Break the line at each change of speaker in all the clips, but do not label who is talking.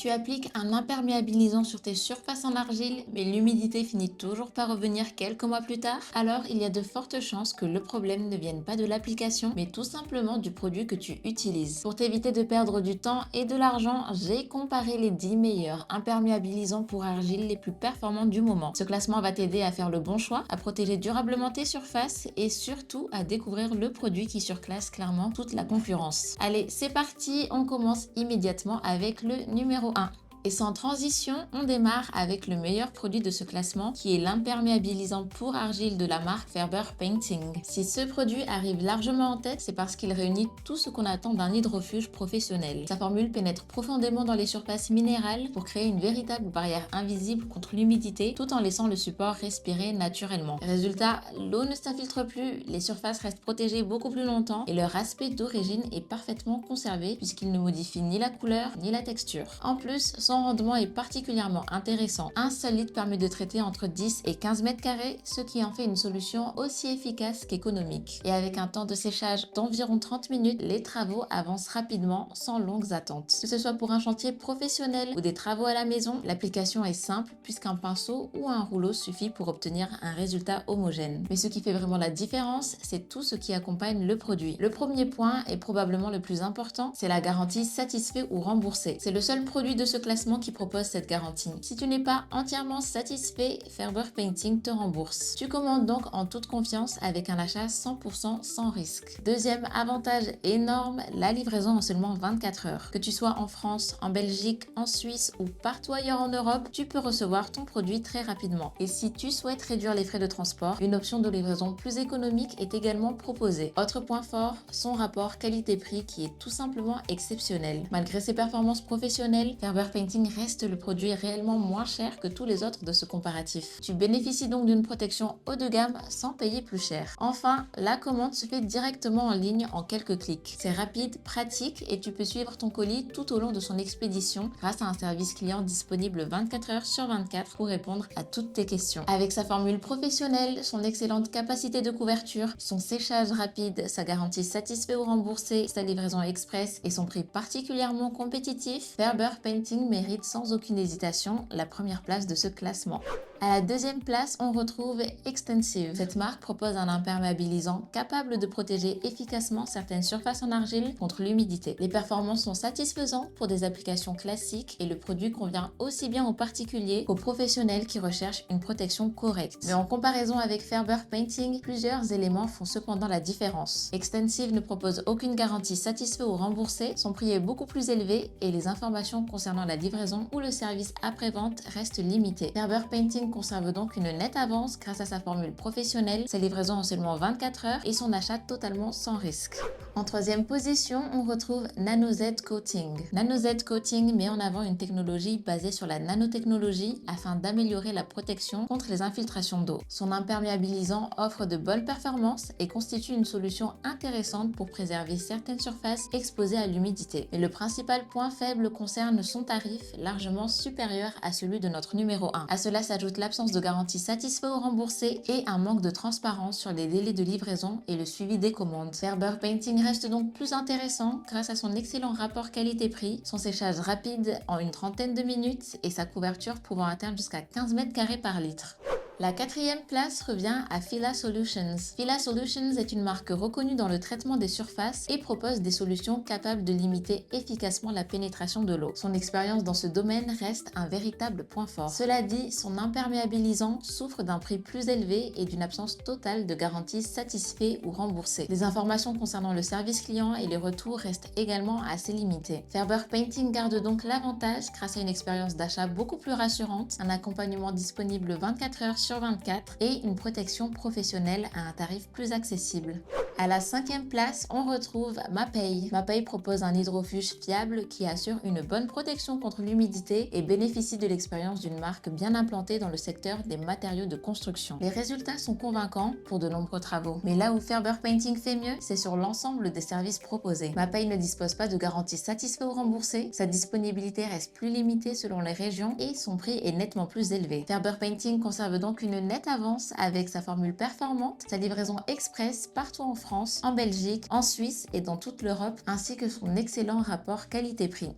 Tu appliques un imperméabilisant sur tes surfaces en argile, mais l'humidité finit toujours par revenir quelques mois plus tard. Alors, il y a de fortes chances que le problème ne vienne pas de l'application, mais tout simplement du produit que tu utilises. Pour t'éviter de perdre du temps et de l'argent, j'ai comparé les 10 meilleurs imperméabilisants pour argile les plus performants du moment. Ce classement va t'aider à faire le bon choix, à protéger durablement tes surfaces et surtout à découvrir le produit qui surclasse clairement toute la concurrence. Allez, c'est parti, on commence immédiatement avec le numéro 1. Et sans transition, on démarre avec le meilleur produit de ce classement qui est l'imperméabilisant pour argile de la marque Ferber Painting. Si ce produit arrive largement en tête, c'est parce qu'il réunit tout ce qu'on attend d'un hydrofuge professionnel. Sa formule pénètre profondément dans les surfaces minérales pour créer une véritable barrière invisible contre l'humidité tout en laissant le support respirer naturellement. Résultat, l'eau ne s'infiltre plus, les surfaces restent protégées beaucoup plus longtemps et leur aspect d'origine est parfaitement conservé puisqu'il ne modifie ni la couleur ni la texture. En plus, son rendement est particulièrement intéressant. Un seul litre permet de traiter entre 10 et 15 mètres carrés, ce qui en fait une solution aussi efficace qu'économique. Et avec un temps de séchage d'environ 30 minutes, les travaux avancent rapidement sans longues attentes. Que ce soit pour un chantier professionnel ou des travaux à la maison, l'application est simple puisqu'un pinceau ou un rouleau suffit pour obtenir un résultat homogène. Mais ce qui fait vraiment la différence, c'est tout ce qui accompagne le produit. Le premier point est probablement le plus important, c'est la garantie satisfait ou remboursé. C'est le seul produit de ce classement qui propose cette garantie. Si tu n'es pas entièrement satisfait, Ferber Painting te rembourse. Tu commandes donc en toute confiance avec un achat 100% sans risque. Deuxième avantage énorme, la livraison en seulement 24 heures. Que tu sois en France, en Belgique, en Suisse ou partout ailleurs en Europe, tu peux recevoir ton produit très rapidement. Et si tu souhaites réduire les frais de transport, une option de livraison plus économique est également proposée. Autre point fort, son rapport qualité-prix qui est tout simplement exceptionnel. Malgré ses performances professionnelles, Ferber Painting reste le produit réellement moins cher que tous les autres de ce comparatif. Tu bénéficies donc d'une protection haut de gamme sans payer plus cher. Enfin, la commande se fait directement en ligne en quelques clics. C'est rapide, pratique et tu peux suivre ton colis tout au long de son expédition grâce à un service client disponible 24 heures sur 24 pour répondre à toutes tes questions. Avec sa formule professionnelle, son excellente capacité de couverture, son séchage rapide, sa garantie satisfait ou remboursée, sa livraison express et son prix particulièrement compétitif, Ferber Painting mérite sans aucune hésitation la première place de ce classement. À la deuxième place, on retrouve Extensive. Cette marque propose un imperméabilisant capable de protéger efficacement certaines surfaces en argile contre l'humidité. Les performances sont satisfaisantes pour des applications classiques et le produit convient aussi bien aux particuliers qu'aux professionnels qui recherchent une protection correcte. Mais en comparaison avec Ferber Painting, plusieurs éléments font cependant la différence. Extensive ne propose aucune garantie satisfait ou remboursée, son prix est beaucoup plus élevé et les informations concernant la livraison ou le service après-vente restent limitées. Ferber Painting conserve donc une nette avance grâce à sa formule professionnelle, sa livraison en seulement 24 heures et son achat totalement sans risque. En troisième position, on retrouve NanoZ Coating. NanoZ Coating met en avant une technologie basée sur la nanotechnologie afin d'améliorer la protection contre les infiltrations d'eau. Son imperméabilisant offre de bonnes performances et constitue une solution intéressante pour préserver certaines surfaces exposées à l'humidité. Mais le principal point faible concerne son tarif largement supérieur à celui de notre numéro 1. À cela s'ajoute l'absence de garantie satisfait ou remboursée et un manque de transparence sur les délais de livraison et le suivi des commandes. Ferber Painting reste donc plus intéressant grâce à son excellent rapport qualité-prix, son séchage rapide en une trentaine de minutes et sa couverture pouvant atteindre jusqu'à 15 mètres carrés par litre. La quatrième place revient à Fila Solutions. Fila Solutions est une marque reconnue dans le traitement des surfaces et propose des solutions capables de limiter efficacement la pénétration de l'eau. Son expérience dans ce domaine reste un véritable point fort. Cela dit, son imperméabilisant souffre d'un prix plus élevé et d'une absence totale de garantie satisfait ou remboursée. Les informations concernant le service client et les retours restent également assez limitées. Ferber Painting garde donc l'avantage grâce à une expérience d'achat beaucoup plus rassurante, un accompagnement disponible 24 heures sur 24 et une protection professionnelle à un tarif plus accessible. À la cinquième place, on retrouve Mapei. Mapei propose un hydrofuge fiable qui assure une bonne protection contre l'humidité et bénéficie de l'expérience d'une marque bien implantée dans le secteur des matériaux de construction. Les résultats sont convaincants pour de nombreux travaux. Mais là où Ferber Painting fait mieux, c'est sur l'ensemble des services proposés. Mapei ne dispose pas de garantie satisfait ou remboursée, sa disponibilité reste plus limitée selon les régions et son prix est nettement plus élevé. Ferber Painting conserve donc une nette avance avec sa formule performante, sa livraison express partout en France, en Belgique, en Suisse et dans toute l'Europe, ainsi que son excellent rapport qualité-prix.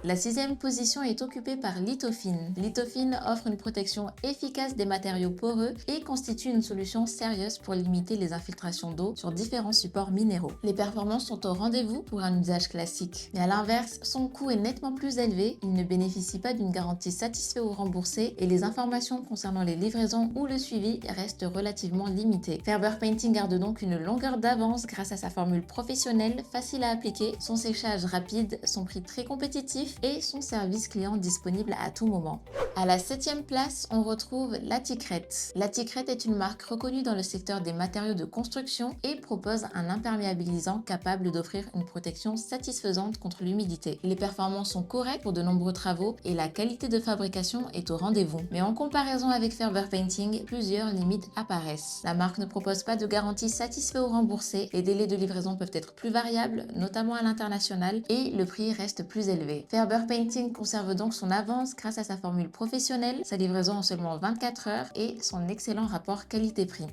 La sixième position est occupée par Litofin. Litofin offre une protection efficace des matériaux poreux et constitue une solution sérieuse pour limiter les infiltrations d'eau sur différents supports minéraux. Les performances sont au rendez-vous pour un usage classique. Mais à l'inverse, son coût est nettement plus élevé, il ne bénéficie pas d'une garantie satisfait ou remboursée et les informations concernant les livraisons ou le suivi restent relativement limitées. Ferber Painting garde donc une longueur d'avance grâce à sa formule professionnelle, facile à appliquer, son séchage rapide, son prix très compétitif et son service client disponible à tout moment. À la 7e place, on retrouve Laticret. Laticret est une marque reconnue dans le secteur des matériaux de construction et propose un imperméabilisant capable d'offrir une protection satisfaisante contre l'humidité. Les performances sont correctes pour de nombreux travaux et la qualité de fabrication est au rendez-vous. Mais en comparaison avec Ferber Painting, plusieurs limites apparaissent. La marque ne propose pas de garantie satisfait ou remboursée, les délais de livraison peuvent être plus variables, notamment à l'international, et le prix reste plus élevé. Ferber Painting conserve donc son avance grâce à sa formule professionnelle, sa livraison en seulement 24 heures et son excellent rapport qualité-prix.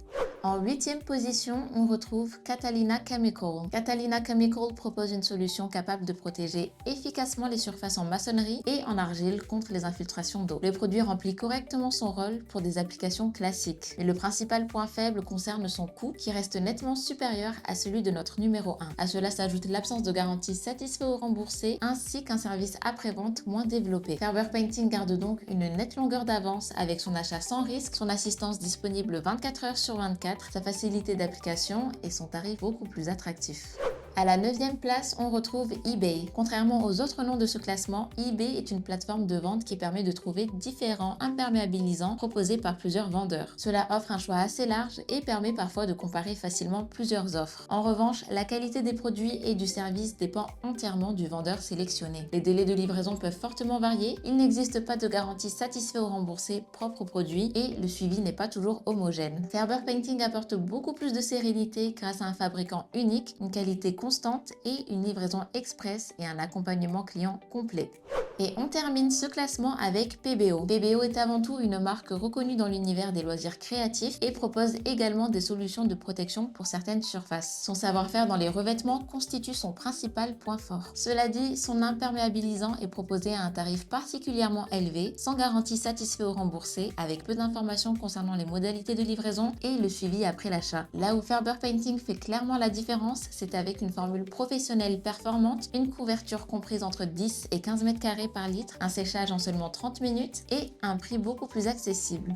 En 8e position, on retrouve Catalina Chemical. Catalina Chemical propose une solution capable de protéger efficacement les surfaces en maçonnerie et en argile contre les infiltrations d'eau. Le produit remplit correctement son rôle pour des applications classiques. Mais le principal point faible concerne son coût qui reste nettement supérieur à celui de notre numéro 1. À cela s'ajoute l'absence de garantie satisfait ou remboursée ainsi qu'un service après-vente moins développé. Ferber Painting garde donc une nette longueur d'avance avec son achat sans risque, son assistance disponible 24 heures sur 24, sa facilité d'application et son tarif beaucoup plus attractif. À la 9e place, on retrouve eBay. Contrairement aux autres noms de ce classement, eBay est une plateforme de vente qui permet de trouver différents imperméabilisants proposés par plusieurs vendeurs. Cela offre un choix assez large et permet parfois de comparer facilement plusieurs offres. En revanche, la qualité des produits et du service dépend entièrement du vendeur sélectionné. Les délais de livraison peuvent fortement varier, il n'existe pas de garantie satisfait ou remboursée propre au produit et le suivi n'est pas toujours homogène. Ferber Painting apporte beaucoup plus de sérénité grâce à un fabricant unique, une qualité constante et une livraison express et un accompagnement client complet. Et on termine ce classement avec PBO. PBO est avant tout une marque reconnue dans l'univers des loisirs créatifs et propose également des solutions de protection pour certaines surfaces. Son savoir-faire dans les revêtements constitue son principal point fort. Cela dit, son imperméabilisant est proposé à un tarif particulièrement élevé, sans garantie satisfait ou remboursée, avec peu d'informations concernant les modalités de livraison et le suivi après l'achat. Là où Ferber Painting fait clairement la différence, c'est avec une formule professionnelle performante, une couverture comprise entre 10 et 15 mètres carrés par litre, un séchage en seulement 30 minutes et un prix beaucoup plus accessible.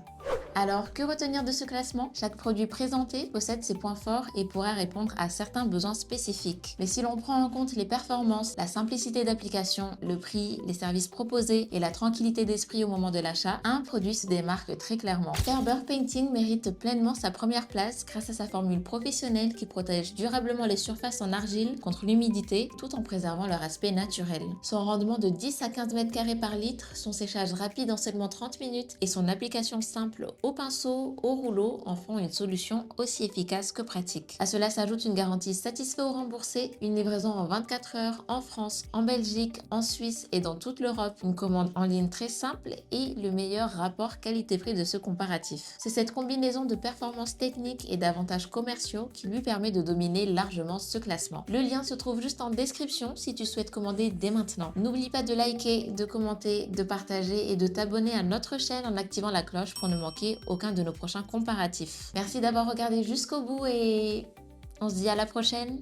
Alors, que retenir de ce classement? Chaque produit présenté possède ses points forts et pourra répondre à certains besoins spécifiques. Mais si l'on prend en compte les performances, la simplicité d'application, le prix, les services proposés et la tranquillité d'esprit au moment de l'achat, un produit se démarque très clairement. Ferber Painting mérite pleinement sa première place grâce à sa formule professionnelle qui protège durablement les surfaces en argile contre l'humidité tout en préservant leur aspect naturel. Son rendement de 10 à 15 mètres carrés par litre, son séchage rapide en seulement 30 minutes et son application simple au pinceau, au rouleau en font une solution aussi efficace que pratique. À cela s'ajoute une garantie satisfait ou remboursée, une livraison en 24 heures en France, en Belgique, en Suisse et dans toute l'Europe, une commande en ligne très simple et le meilleur rapport qualité-prix de ce comparatif. C'est cette combinaison de performances techniques et d'avantages commerciaux qui lui permet de dominer largement ce classement. Le lien se trouve juste en description si tu souhaites commander dès maintenant. N'oublie pas de liker, de commenter, de partager et de t'abonner à notre chaîne en activant la cloche pour ne manquer aucun de nos prochains comparatifs. Merci d'avoir regardé jusqu'au bout et on se dit à la prochaine.